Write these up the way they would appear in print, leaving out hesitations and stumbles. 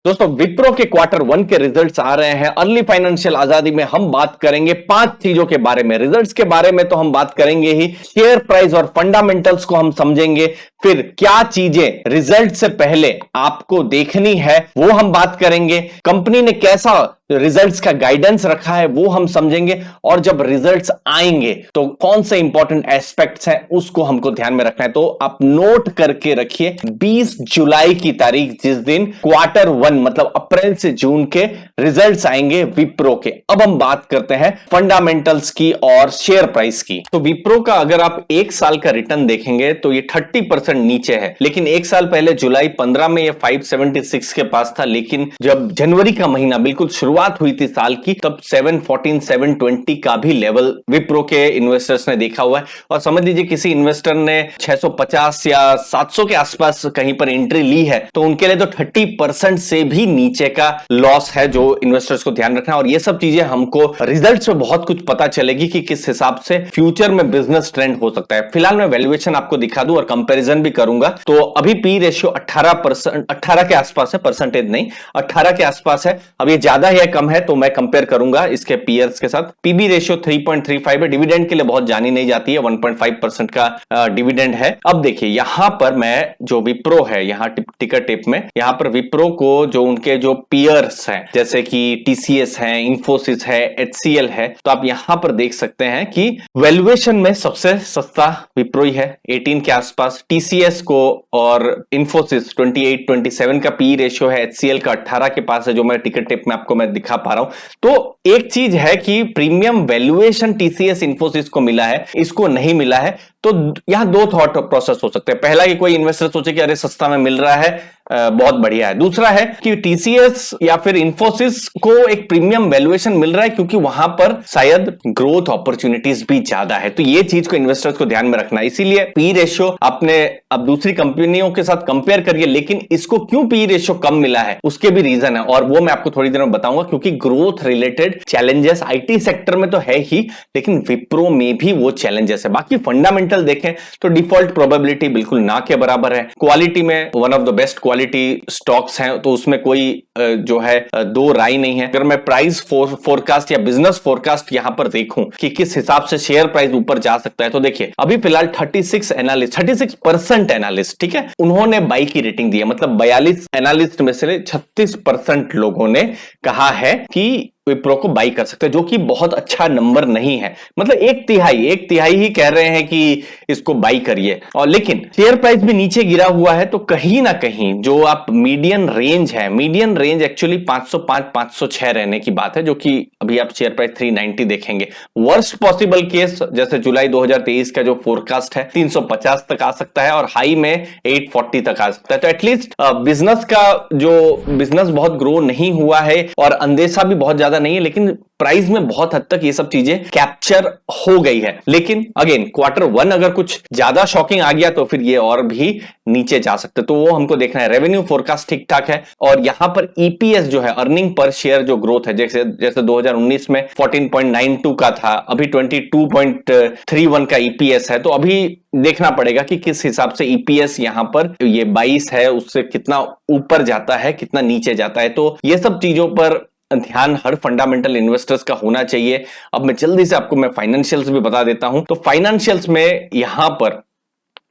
दोस्तों विप्रो के quarter one के रिजल्ट्स आ रहे हैं। अर्ली फाइनेंशियल आजादी में हम बात करेंगे 5 चीजों के बारे में। रिजल्ट्स के बारे में तो हम बात करेंगे ही, शेयर प्राइस और फंडामेंटल्स को हम समझेंगे, फिर क्या चीजें रिजल्ट से पहले आपको देखनी है वो हम बात करेंगे, कंपनी ने कैसा रिजल्ट्स का गाइडेंस रखा है वो हम समझेंगे, और जब रिजल्ट्स आएंगे तो कौन से इंपॉर्टेंट एस्पेक्ट्स हैं उसको हमको ध्यान में रखना है। तो आप नोट करके रखिए 20 जुलाई की तारीख, जिस दिन क्वार्टर वन मतलब अप्रैल से जून के रिजल्ट्स आएंगे विप्रो के। अब हम बात करते हैं फंडामेंटल्स की और शेयर प्राइस की। तो विप्रो का अगर आप एक साल का रिटर्न देखेंगे तो ये 30% नीचे है, लेकिन एक साल पहले जुलाई 15 में ये 576 के पास था, लेकिन जब जनवरी का महीना बिल्कुल शुरुआत हुई थी साल की, तब 714 720 का भी लेवल विप्रो के इन्वेस्टर्स ने देखा हुआ है। और समझ लीजिए किसी इन्वेस्टर ने 650 या 700 के आसपास कहीं पर एंट्री ली है तो उनके लिए तो 30% से भी नीचे का लॉस है, जो इन्वेस्टर्स को ध्यान रखना है। और ये सब चीजें हमको रिजल्ट्स में बहुत कुछ पता चलेगी कि किस हिसाब से फ्यूचर में बिजनेस ट्रेंड हो सकता है। फिलहाल मैं वैल्यूएशन आपको दिखा दूं और कंपैरिजन भी करूंगा। तो अभी पी रेशियो 18 के आसपास है, परसेंटेज नहीं, 18 के आसपास है। अब ये ज्यादा है कम है तो मैं कंपेयर करूंगा इसके पीयर्स के साथ। पीबी रेशियो 3.35 है, डिविडेंड के लिए बहुत जानी नहीं जाती है, 1.5% का डिविडेंड है। अब देखिए यहां पर मैं जो विप्रो है, यहां टिकर टेप में यहां पर विप्रो को जो उनके जो पीयर्स हैं जैसे कि टीसीएस है, इंफोसिस है, एचसीएल है, तो आप यहां पर देख सकते हैं कि वैल्यूएशन में सबसे सस्ता विप्रो ही है, 18 के आसपास। टीसीएस को और इंफोसिस 28 27 का पी रेशियो है, एचसीएल का 18 के पास है, जो मैं टिकर टेप में आपको मैं दिखा पा रहा हूं। तो एक चीज है कि प्रीमियम वैल्यूएशन टीसीएस इंफोसिस को मिला है, इसको नहीं मिला है। तो यहां दो थॉट प्रोसेस हो सकते हैं। पहला कि कोई इन्वेस्टर सोचे कि अरे सस्ता में मिल रहा है, बहुत बढ़िया है। दूसरा है कि टीसीएस या फिर इंफोसिस को एक प्रीमियम वैल्यूएशन मिल रहा है क्योंकि वहां पर शायद ग्रोथ अपॉर्चुनिटीज भी ज्यादा है। तो ये चीज को इन्वेस्टर्स को ध्यान में रखना है। इसीलिए पी रेशियो आपने अब दूसरी कंपनियों के साथ कंपेयर करिए, लेकिन इसको क्यों पी रेशियो कम मिला है उसके भी रीजन है, और वो मैं आपको थोड़ी देर में बताऊंगा। क्योंकि growth related challenges IT sector में तो है ही, लेकिन विप्रो में भी वो चैलेंजेस है। बाकी फंडामेंटल देखें तो डिफॉल्ट प्रोबेबिलिटी बिल्कुल ना के बराबर है। क्वालिटी में one of the best quality stocks हैं, तो उसमें कोई जो है दो राय नहीं है। अगर मैं प्राइस फोरकास्ट या बिजनेस फोरकास्ट यहां पर देखूं कि किस हिसाब से शेयर प्राइस ऊपर जा सकता है, तो देखिए अभी फिलहाल 36% एनालिस्ट, ठीक है, उन्होंने बाई की रेटिंग दी है। मतलब 42 एनालिस्ट में से 36% लोगों ने कहा है कि विप्रो को बाई कर सकते हैं, जो कि बहुत अच्छा नंबर नहीं है। मतलब एक तिहाई ही कह रहे हैं कि इसको बाई करिए। और लेकिन शेयर प्राइस भी नीचे गिरा हुआ है, तो कहीं ना कहीं जो आप मीडियन रेंज है, मीडियन रेंज एक्चुअली 505 506 रहने की बात है, जो कि अभी आप शेयर प्राइस 390 देखेंगे। वर्स्ट पॉसिबल केस जैसे जुलाई 2023 का जो फोरकास्ट है 350 तक आ सकता है, और हाई में 840 तक आ सकता है। तो एटलीस्ट बिजनेस का जो बिजनेस बहुत ग्रो नहीं हुआ है और अंदेशा भी बहुत ज्यादा नहीं है, लेकिन प्राइस में बहुत हद तक ये सब चीजें कैप्चर हो गई है। लेकिन अगेन क्वार्टर वन अगर कुछ ज्यादा शॉकिंग आ गया तो फिर ये और भी नीचे जा सकते, तो वो हमको देखना है। रेवेन्यू फोरकास्ट ठीक ठाक है, और यहां पर ईपीएस जो है, अर्निंग पर शेयर जो ग्रोथ है, जैसे 2019 में 14.92 का था, अभी 22.31 का ईपीएस है। तो अभी देखना पड़ेगा कि किस हिसाब से ईपीएस यहां पर ये 22 है उससे कितना ऊपर जाता है, कितना नीचे जाता है। तो ये सब चीजों पर ध्यान हर फंडामेंटल इन्वेस्टर्स का होना चाहिए। अब मैं जल्दी से आपको मैं फाइनेंशियल्स भी बता देता हूं। तो फाइनेंशियल्स में यहां पर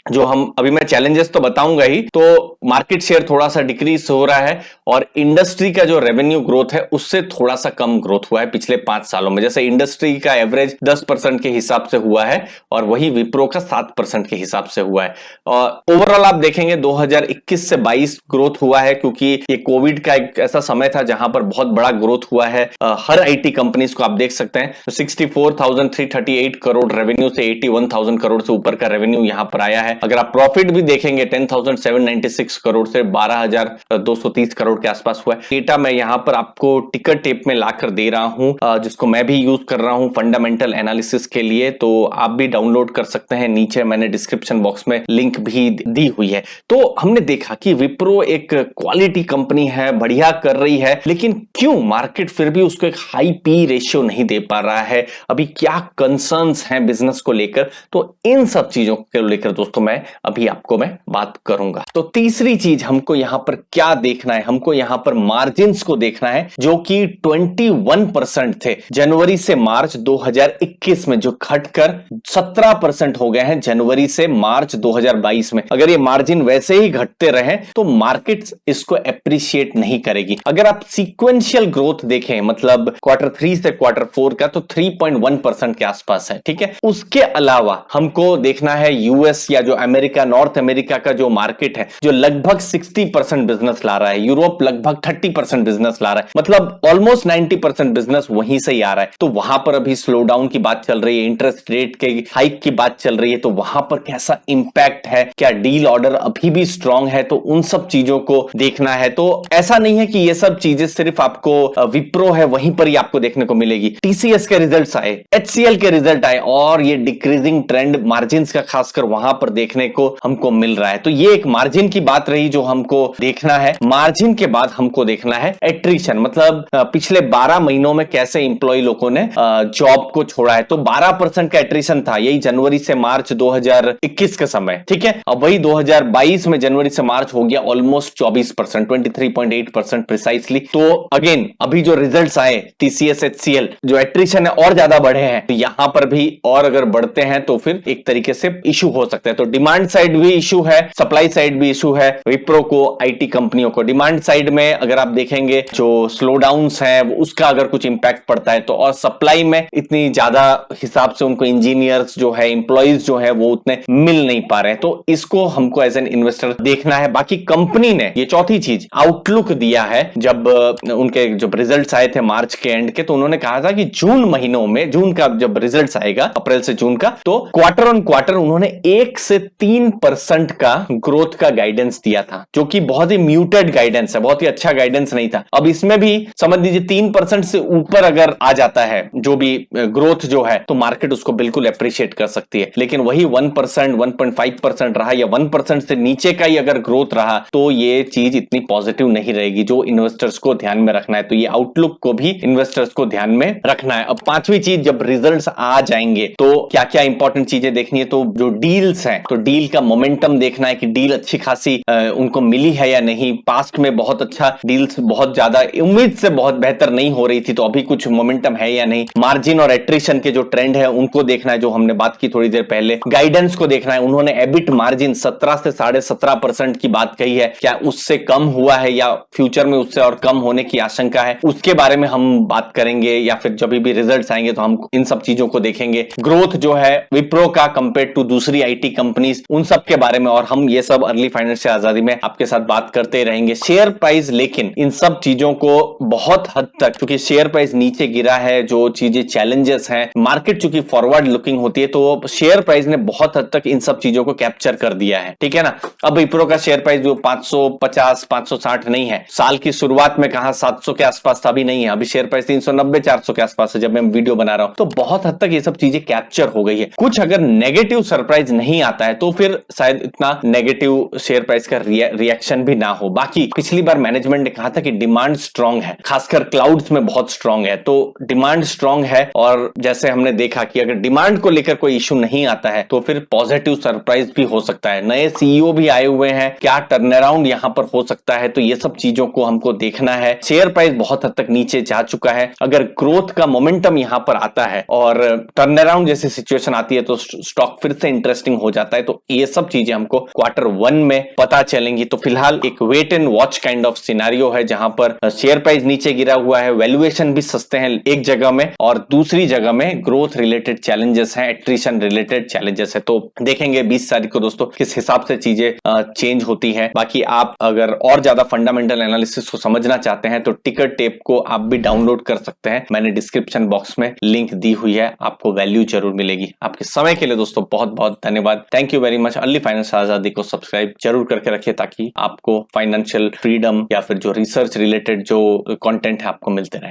जो हम अभी मैं चैलेंजेस तो बताऊंगा ही, तो मार्केट शेयर थोड़ा सा डिक्रीज हो रहा है, और इंडस्ट्री का जो रेवेन्यू ग्रोथ है उससे थोड़ा सा कम ग्रोथ हुआ है पिछले 5 सालों में। जैसे इंडस्ट्री का एवरेज 10% के हिसाब से हुआ है, और वही विप्रो का 7% के हिसाब से हुआ है। और ओवरऑल आप देखेंगे 2021 से 22 ग्रोथ हुआ है, क्योंकि ये कोविड का एक ऐसा समय था जहां पर बहुत बड़ा ग्रोथ हुआ है हर आईटी कंपनीज को। आप देख सकते हैं 64,338 करोड़ रेवेन्यू से 81,000 करोड़ से ऊपर का रेवेन्यू यहां पर आया है। अगर आप प्रॉफिट भी देखेंगे 10,796 करोड़ से 12,230 करोड़ के आसपास हुआ है। डेटा मैं यहां पर आपको टिकर टेप में लाकर दे रहा हूं, जिसको मैं भी यूज कर रहा हूं फंडामेंटल एनालिसिस के लिए, तो आप भी डाउनलोड कर सकते हैं। नीचे मैंने डिस्क्रिप्शन बॉक्स में लिंक भी दी हुई है। तो हमने देखा कि विप्रो एक क्वालिटी कंपनी है, बढ़िया कर रही है, लेकिन क्यों मार्केट फिर भी उसको एक हाई पी रेशियो नहीं दे पा रहा है? अभी क्या कंसर्न्स हैं बिजनेस को लेकर? तो इन सब चीजों को लेकर दोस्तों मैं अभी आपको मैं बात करूंगा। तो तीसरी चीज हमको यहां पर क्या देखना है, हमको यहां पर मार्जिन्स को देखना है जो कि 21% थे जनवरी से मार्च 2021 में, जो घटकर 17% हो गए हैं जनवरी से मार्च 2022 में। अगर ये मार्जिन वैसे ही घटते रहे तो मार्केट इसको एप्रिशिएट नहीं करेगी। अगर आप सीक्वेंशियल ग्रोथ देखें, मतलब Q3 से Q4 का, तो 3.1% के आसपास है, ठीक है। उसके अलावा हमको देखना है यूएस या जो अमेरिका, नॉर्थ अमेरिका का जो मार्केट है, जो लगभग 60% बिजनेस ला रहा है, यूरोप लगभग 30% बिजनेस ला रहा है, मतलब ऑलमोस्ट 90% बिजनेस वहीं से ही आ रहा है। तो वहां पर अभी स्लो डाउन की बात चल रही है, इंटरेस्ट रेट के हाइक की बात चल रही है, तो वहां पर कैसा इंपैक्ट है, क्या डील ऑर्डर अभी भी स्ट्रांग है, तो उन सब चीजों को देखना है। तो ऐसा नहीं है कि ये सब चीजें सिर्फ आपको विप्रो है वहीं पर ही आपको देखने को मिलेगी। टीसीएस के रिजल्ट्स आए, एचसीएल के रिजल्ट आए, और ये डिक्रीजिंग ट्रेंड मार्जिन का खासकर वहां पर देखने को हमको मिल रहा है। तो ये एक मार्जिन की बात रही जो हमको देखना है। मार्जिन के बाद हमको देखना है एट्रिशन, मतलब पिछले 12 महीनों में कैसे इंप्लॉय लोगों ने जॉब को छोड़ा है। तो 12% का एट्रिशन था, यही जनवरी से मार्च 2021 के समय, ठीक है। अब वही 2022 में जनवरी से मार्च हो गया ऑलमोस्ट 24%, 23.8% प्रिसाइसली। तो अगेन अभी जो रिजल्ट्स आए टीसीएस एचसीएल, जो एट्रिशन है और ज्यादा बढ़े हैं, तो यहां पर भी और अगर बढ़ते हैं तो फिर एक तरीके से इशू हो सकता है। तो डिमांड साइड भी इशू है, सप्लाई साइड भी इशू है विप्रो को, आईटी कंपनियों को। डिमांड साइड में अगर आप देखेंगे जो स्लो डाउन्स है उसका अगर कुछ इंपैक्ट पड़ता है तो, और सप्लाई में इतनी ज्यादा हिसाब से उनको इंजीनियर्स जो है, एम्प्लॉइज जो है, वो उतने मिल नहीं पा रहे हैं। तो इसको हमको एज एन इन्वेस्टर देखना है। बाकी कंपनी ने ये चौथी चीज आउटलुक दिया है, जब उनके जब रिजल्ट्स आए थे मार्च के एंड के, तो उन्होंने कहा था कि जून महीनों में, जून का जब रिजल्ट्स आएगा अप्रैल से जून का, तो क्वार्टर ऑन क्वार्टर उन्होंने 1 से 3% का ग्रोथ का गाइडेंस दिया था, जो कि बहुत ही म्यूटेड गाइडेंस है, बहुत ही अच्छा गाइडेंस नहीं था। अब इसमें भी समझ लीजिए 3% से ऊपर अगर आ जाता है जो भी ग्रोथ जो है, तो मार्केट उसको बिल्कुल अप्रिशिएट कर सकती है। लेकिन वही 1%, 1.5% रहा, या 1% से नीचे का ही अगर ग्रोथ रहा, तो ये चीज इतनी पॉजिटिव नहीं रहेगी, जो इन्वेस्टर्स को ध्यान में रखना है। तो ये आउटलुक को भी इन्वेस्टर्स को ध्यान में रखना है। अब पांचवी चीज, जब रिजल्ट्स आ जाएंगे तो क्या क्या इंपॉर्टेंट चीजें देखनी है, तो जो डील्स हैं, तो डील का मोमेंटम देखना है कि डील अच्छी खासी उनको मिली है या नहीं। पास्ट में बहुत अच्छा डील्स, बहुत ज्यादा उम्मीद से बहुत बेहतर नहीं हो रही थी, तो अभी कुछ मोमेंटम है या नहीं। मार्जिन और एट्रिशन के जो ट्रेंड है उनको देखना है, जो हमने बात की थोड़ी देर पहले। गाइडेंस को देखना है, उन्होंने एबिट मार्जिन 17 से 17.5% की बात कही है, क्या उससे कम हुआ है या फ्यूचर में उससे और कम होने की आशंका है, उसके बारे में हम बात करेंगे। या फिर जब भी रिजल्ट्स आएंगे तो हम इन सब चीजों को देखेंगे। ग्रोथ जो है विप्रो का कंपेयर टू दूसरी आईटी कंपनीज, उन सब के बारे में, और हम ये सब अर्ली फाइनेंशियल आजादी में आपके साथ बात करते रहेंगे। शेयर प्राइस, लेकिन इन सब चीजों को बहुत हद तक, क्योंकि शेयर प्राइस नीचे गिरा है, जो चीजें चैलेंजेस हैं, मार्केट चूंकि फॉरवर्ड लुकिंग होती है, तो शेयर प्राइस ने बहुत हद तक इन सब चीजों को कैप्चर कर दिया है, ठीक है ना। अब विप्रो का शेयर प्राइस जो 550, 560 नहीं है, साल की शुरुआत में कहा 700 के आसपास था, अभी नहीं है। अभी शेयर प्राइस 390, 400 के आसपास है जब मैं वीडियो बना रहा हूं। तो बहुत हद तक ये सब चीजें कैप्चर हो गई है। कुछ अगर नेगेटिव सरप्राइज नहीं आता है तो फिर शायद इतना नेगेटिव शेयर प्राइस का रिएक्शन भी ना हो। बाकी पिछली बार मैनेजमेंट ने कहा था कि डिमांड स्ट्रांग है, खासकर क्लाउड्स में बहुत स्ट्रांग है। तो डिमांड स्ट्रांग है, और जैसे हमने देखा कि अगर डिमांड को लेकर कोई इश्यू नहीं आता है तो फिर पॉजिटिव सरप्राइज भी हो सकता है। नए सीईओ भी आए हुए हैं, क्या टर्न अराउंड यहां पर हो सकता है, तो ये सब चीजों को हमको देखना है। शेयर प्राइस बहुत हद तक नीचे जा चुका है, अगर ग्रोथ का मोमेंटम यहां पर आता है और टर्न अराउंड जैसी सिचुएशन आती है तो स्टॉक फिर से इंटरेस्टिंग हो जाता है। तो ये सब चीजें हमको Q1 में पता चलेंगी। तो फिलहाल एक wait and watch kind of scenario है, जहां पर शेयर प्राइस नीचे गिरा हुआ है, वैल्यूएशन भी सस्ते हैं एक जगह में, और दूसरी जगह में ग्रोथ रिलेटेड चैलेंजेस हैं, एट्रिशन रिलेटेड चैलेंजेस है। तो देखेंगे 20 तारीख को दोस्तों किस हिसाब से चीजें चेंज होती है। बाकी आप अगर और ज्यादा फंडामेंटल एनालिसिस को समझना चाहते हैं तो टिकर टेप को आप भी डाउनलोड कर सकते हैं, मैंने डिस्क्रिप्शन बॉक्स में लिंक दी हुई है, आपको वैल्यू जरूर मिलेगी। आपके समय के लिए दोस्तों बहुत बहुत धन्यवाद, thank you very much. Early financial आजादी को सब्सक्राइब जरूर करके रखिए, ताकि आपको फाइनेंशियल फ्रीडम या फिर जो रिसर्च रिलेटेड जो कंटेंट है आपको मिलते रहे।